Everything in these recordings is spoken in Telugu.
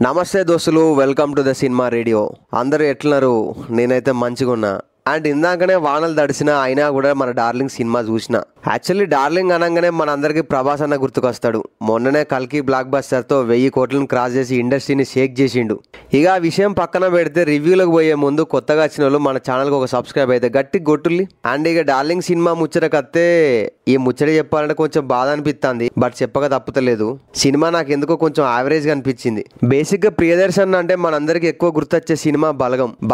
నమస్తే దోస్తులు, welcome to the cinema radio. అందరూ ఎట్లున్నారు? నేనైతే మంచిగా ఉన్నా. అండ్ ఇందాకనే వానలు తడిసిన అయినా కూడా మన డార్లింగ్ సినిమా చూసిన. యాక్చువల్లీ డార్లింగ్ అనగానే మన అందరికి ప్రభాస్ అన్న గుర్తుకొస్తాడు. మొన్ననే కల్కి బ్లాక్ బస్టర్తో 1000 కోట్లను క్రాస్ చేసి ఇండస్ట్రీని షేక్ చేసిండు. ఇక ఆ విషయం పక్కన పెడితే రివ్యూలకు పోయే ముందు కొత్తగా వచ్చిన వాళ్ళు మన ఛానల్కి ఒక సబ్స్క్రైబ్ అయితే గట్టి గొట్టుల్లి. అండ్ ఇక డార్లింగ్ సినిమా ముచ్చటకత్తే ఈ ముచ్చట చెప్పాలంటే కొంచెం బాధ అనిపిస్తుంది, బట్ చెప్పక తప్పుతలేదు. సినిమా నాకు ఎందుకో కొంచెం యావరేజ్గా అనిపించింది. బేసిక్గా ప్రియదర్శన్ అంటే మనందరికి ఎక్కువ గుర్తొచ్చే సినిమా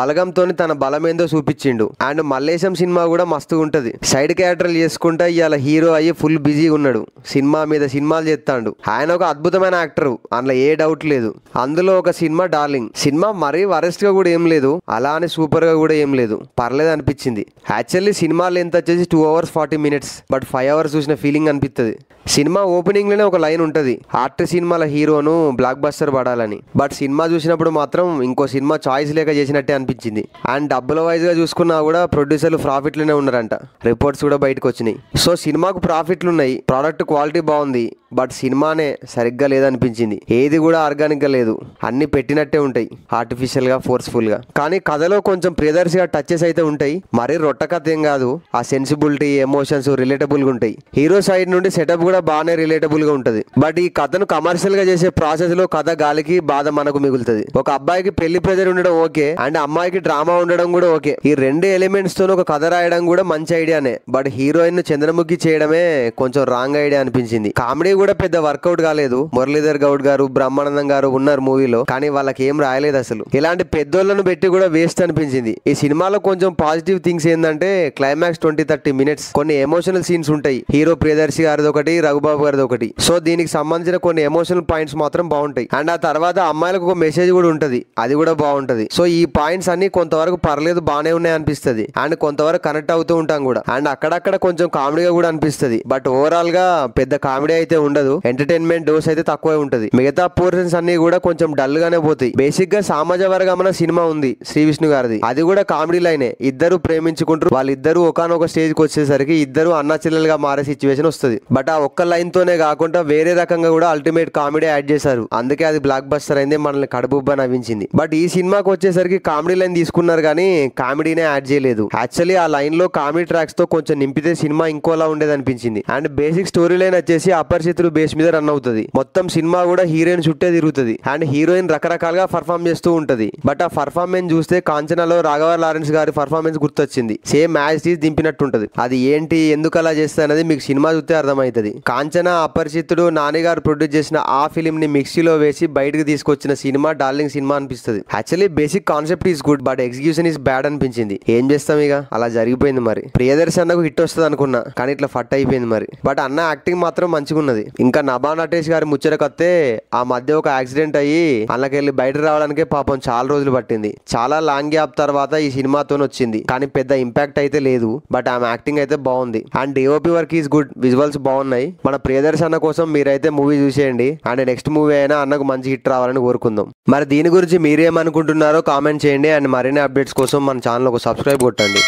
బలగంతో తన బలమేందో చూపించిండు. అండ్ మల్లేశం సినిమా కూడా మస్తుగా ఉంటది. సైడ్ క్యారెక్టర్లు చేసుకుంటా ఇవాళ హీరో అయ్యి ఫుల్ బిజీగా ఉన్నాడు. సినిమా మీద సినిమాలు చేస్తాడు. ఆయన ఒక అద్భుతమైన యాక్టర్, అందులో ఏ డౌట్ లేదు. అందులో ఒక సినిమా డార్లింగ్ సినిమా మరీ వరెస్ట్ గా కూడా ఏం లేదు, అలా అని సూపర్ గా కూడా ఏం లేదు, పర్లేదు అనిపించింది. యాక్చువల్లీ సినిమా లెంత్ వచ్చేసి 2 hours 40 minutes, బట్ 5 hours చూసిన ఫీలింగ్ అనిపిస్తుంది. సినిమా ఓపెనింగ్ లోనే ఒక లైన్ ఉంటది, ఆర్ట్ సినిమాల హీరోను బ్లాక్ బస్టర్ పడాలని. బట్ సినిమా చూసినప్పుడు మాత్రం ఇంకో సినిమా చాయిస్ లేక చేసినట్టే అనిపించింది. అండ్ డబ్బుల వైజ్ గా చూసుకున్నా కూడా ప్రొడ్యూసర్లు ప్రాఫిట్ లోనే ఉన్నారంట, రిపోర్ట్స్ కూడా బయటకు వచ్చినాయి. సో సినిమాకు ప్రాఫిట్లు ఉన్నాయి, ప్రోడక్ట్ క్వాలిటీ బాగుంది, బట్ సినిమానే సరిగ్గా లేదనిపించింది. ఏది కూడా ఆర్గానిక్ గా లేదు, అన్ని పెట్టినట్టే ఉంటాయి, ఆర్టిఫిషియల్ గా ఫోర్స్ఫుల్ గా. కానీ కథలో కొంచెం ప్రియదర్శిగా టచెస్ అయితే ఉంటాయి, మరీ రొట్ట కథ ఏం కాదు. ఆ సెన్సిబిలిటీ, ఎమోషన్స్ రిలేటబుల్ గా ఉంటాయి. హీరో సైడ్ నుండి సెటప్ కూడా బాగానే రిలేటబుల్ గా ఉంటది. బట్ ఈ కథను కమర్షియల్ గా చేసే ప్రాసెస్ లో కథ గాలికి బాధ మనకు మిగులుతుంది. ఒక అబ్బాయికి పెళ్లి ప్రెజర్ ఉండడం ఓకే, అండ్ అమ్మాయికి డ్రామా ఉండడం కూడా ఓకే. ఈ రెండు ఎలిమెంట్స్ తో ఒక కథ రాయడం కూడా మంచి ఐడియానే. బట్ హీరోయిన్ ను చంద్రముఖి చేయడమే కొంచెం రాంగ్ ఐడియా అనిపించింది. కామెడీ కూడా పెద్ద వర్కౌట్ కాలేదు. మురళీధర్ గౌడ్ గారు, బ్రహ్మానందం గారు ఉన్నారు మూవీలో, కానీ వాళ్ళకి ఏం రాయలేదు అసలు. ఇలాంటి పెద్దోళ్లను పెట్టి కూడా వేస్ట్ అనిపించింది. ఈ సినిమాలో కొంచెం పాజిటివ్ థింగ్స్ ఏంటంటే క్లైమాక్స్ 20-30 minutes కొన్ని ఎమోషనల్ సీన్స్ ఉంటాయి. హీరో ప్రియదర్శి గారిది ఒకటి, రఘుబాబు గారిది ఒకటి. సో దీనికి సంబంధించిన కొన్ని ఎమోషనల్ పాయింట్స్ మాత్రం బాగుంటాయి. అండ్ ఆ తర్వాత అమ్మాయిలకు ఒక మెసేజ్ కూడా ఉంటది, అది కూడా బాగుంటది. సో ఈ పాయింట్స్ అన్ని కొంతవరకు పర్లేదు, బాగానే ఉన్నాయి అనిపిస్తుంది. అండ్ కొంతవరకు కనెక్ట్ అవుతూ ఉంటాం కూడా. అండ్ అక్కడక్కడ కొంచెం కామెడీగా కూడా అనిపిస్తుంది. బట్ ఓవరాల్ గా పెద్ద కామెడీ అయితే ఉండదు, ఎంటర్టైన్మెంట్ డోస్ అయితే తక్కువే ఉంటది. మిగతా పోర్షన్స్ అన్ని కూడా కొంచెం డల్ గానే పోతాయి. బేసిక్ గా సామాజ వర్గమన సినిమా ఉంది శ్రీ విష్ణు గారిది, అది కూడా కామెడీ లైనే. ఇద్దరు ప్రేమించుకుంటారు, వాళ్ళిద్దరు ఒకనొక స్టేజ్ కి వచ్చేసరికి ఇద్దరు అన్న చెల్లెలుగా మారే సిచ్యువేషన్ వస్తుంది. బట్ ఆ ఒక్క లైన్ తోనే కాకుండా వేరే రకంగా కూడా అల్టిమేట్ కామెడీ యాడ్ చేశారు. అందుకే అది బ్లాక్ బస్టర్ అయింది, మనల్ని కడుపుబ్బ నవ్వించింది. బట్ ఈ సినిమాకి వచ్చేసరికి కామెడీ లైన్ తీసుకున్నారు కానీ కామెడీనే యాడ్ చేయలేదు. యాక్చువల్లీ ఆ లైన్ లో కామెడీ ట్రాక్స్ తో కొంచెం నింపితే సినిమా ఇంకోలా ఉండేది అనిపించింది. అండ్ బేసిక్ స్టోరీ లైన్ వచ్చేసి అపరిచితులు బేస్ మీద రన్ అవుతుంది. మొత్తం సినిమా కూడా హీరోయిన్ చుట్టే తిరుగుతుంది. అండ్ హీరోయిన్ రకరకాలుగా పర్ఫార్మ్ చేస్తూ ఉంటది. బట్ ఆ పర్ఫార్మెన్స్ చూస్తే కాంచనాలో రాఘవ లారెన్స్ గారి పర్ఫార్మెన్స్ గుర్తొచ్చింది. సేమ్ మ్యాచ్ తీసి దింపినట్టుంటది. అది ఏంటి, ఎందుకు అలా చేస్తా అనేది మీకు సినిమా చూస్తే అర్థమవుతుంది. కాంచన, అపరిచితుడు, నానిగారు ప్రొడ్యూస్ చేసిన ఆ ఫిలిం ని మిక్సీలో వేసి బయటకు తీసుకొచ్చిన సినిమా డార్లింగ్ సినిమా అనిపిస్తుంది. Actually basic concept is good, but execution is bad అనిపించింది. ఏం చేస్తాం, ఇక అలా జరిగిపోయింది. మరి ప్రియదర్శనకు హిట్ వస్తుంది అనుకున్నా, కానీ ఇట్లా ఫట్ అయిపోయింది మరి. బట్ అన్న యాక్టింగ్ మాత్రం మంచిగా ఉన్నది. ఇంకా నభా నటేష్ గారి ముచ్చటకొస్తే ఆ మధ్య ఒక యాక్సిడెంట్ అయ్యి అందుకెళ్ళి బయట రావడానికే పాపం చాలా రోజులు పట్టింది. చాలా లాంగ్ గ్యాప్ తర్వాత ఈ సినిమాతో వచ్చింది, కానీ పెద్ద ఇంపాక్ట్ అయితే లేదు. బట్ ఆమె యాక్టింగ్ అయితే బాగుంది. And DOP work is good, visuals బాగున్నాయి. మన ప్రియదర్శన కోసం మీరైతే మూవీ చూసేయండి. అండ్ నెక్స్ట్ మూవీ అయినా అన్నకు మంచి హిట్ రావాలని కోరుకుందాం. మరి దీని గురించి మీరేమనుకుంటున్నారో కామెంట్ చేయండి. అండ్ మరిన్ని అప్డేట్స్ కోసం మన ఛానల్ ఒక సబ్స్క్రైబ్ కొట్టండి.